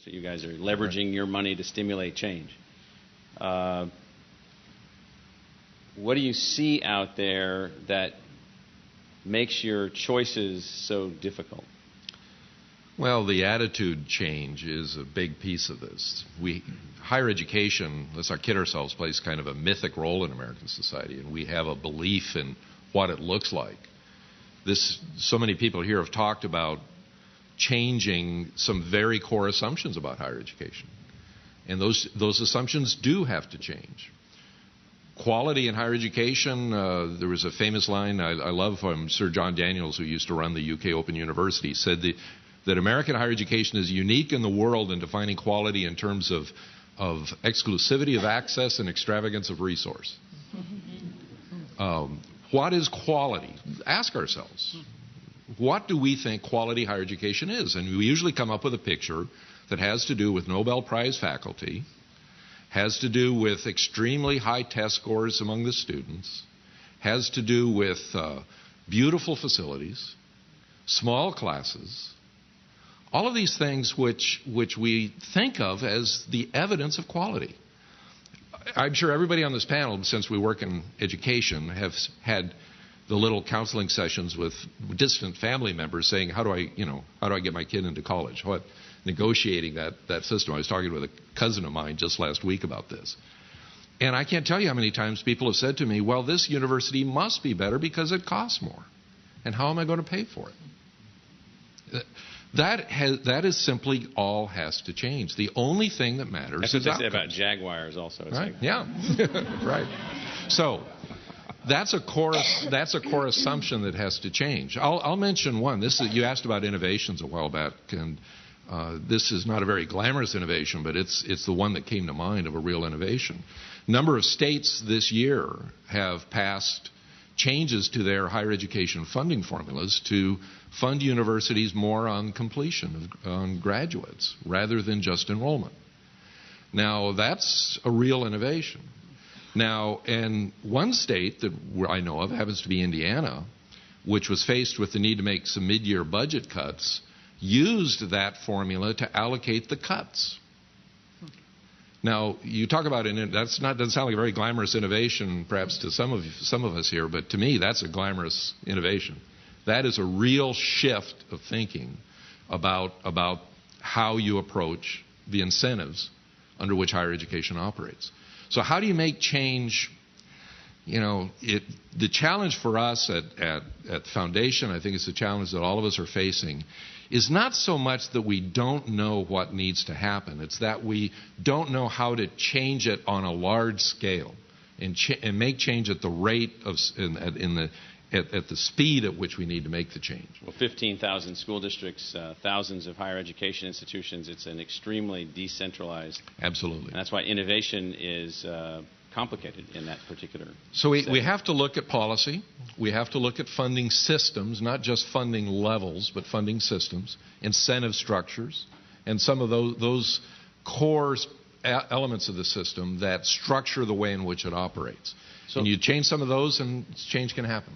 So you guys are leveraging your money to stimulate change. What do you see out there that makes your choices so difficult? Well, the attitude change is a big piece of this. Higher education, let's not kid ourselves, plays kind of a mythic role in American society, and we have a belief in what it looks like. So many people here have talked about changing some very core assumptions about higher education, and those assumptions do have to change. Quality in higher education, there was a famous line I love from Sir John Daniels, who used to run the UK Open University, said that American higher education is unique in the world in defining quality in terms of exclusivity of access and extravagance of resource. What is quality? Ask ourselves, what do we think quality higher education is? And we usually come up with a picture that has to do with Nobel Prize faculty, has to do with extremely high test scores among the students, has to do with beautiful facilities, small classes, all of these things which we think of as the evidence of quality. I'm sure everybody on this panel, since we work in education, have had the little counseling sessions with distant family members saying, how do I get my kid into college? Negotiating that system. I was talking with a cousin of mine just last week about this. And I can't tell you how many times people have said to me, well, this university must be better because it costs more. And how am I going to pay for it? That is simply all has to change. The only thing that matters is outcomes. That's what they say about Jaguars also. It's right? Yeah. Right. So that's a core assumption that has to change. I'll mention one. You asked about innovations a while back, and this is not a very glamorous innovation, but it's the one that came to mind of a real innovation. A number of states this year have passed changes to their higher education funding formulas to fund universities more on completion, on graduates, rather than just enrollment. Now, that's a real innovation. Now, in one state that I know of, happens to be Indiana, which was faced with the need to make some mid-year budget cuts, used that formula to allocate the cuts. Now, you talk about it, doesn't sound like a very glamorous innovation, perhaps to some of us here, but to me, that's a glamorous innovation. That is a real shift of thinking about how you approach the incentives under which higher education operates. So how do you make change? The challenge for us at the Foundation, I think it's a challenge that all of us are facing, is not so much that we don't know what needs to happen. It's that we don't know how to change it on a large scale and make change at the rate of at the speed at which we need to make the change. Well, 15,000 school districts, thousands of higher education institutions. It's an extremely decentralized. Absolutely. And that's why innovation is complicated in that particular So we have to look at policy. We have to look at funding systems, not just funding levels, but funding systems, incentive structures, and some of those core elements of the system that structure the way in which it operates. And you change some of those, and change can happen.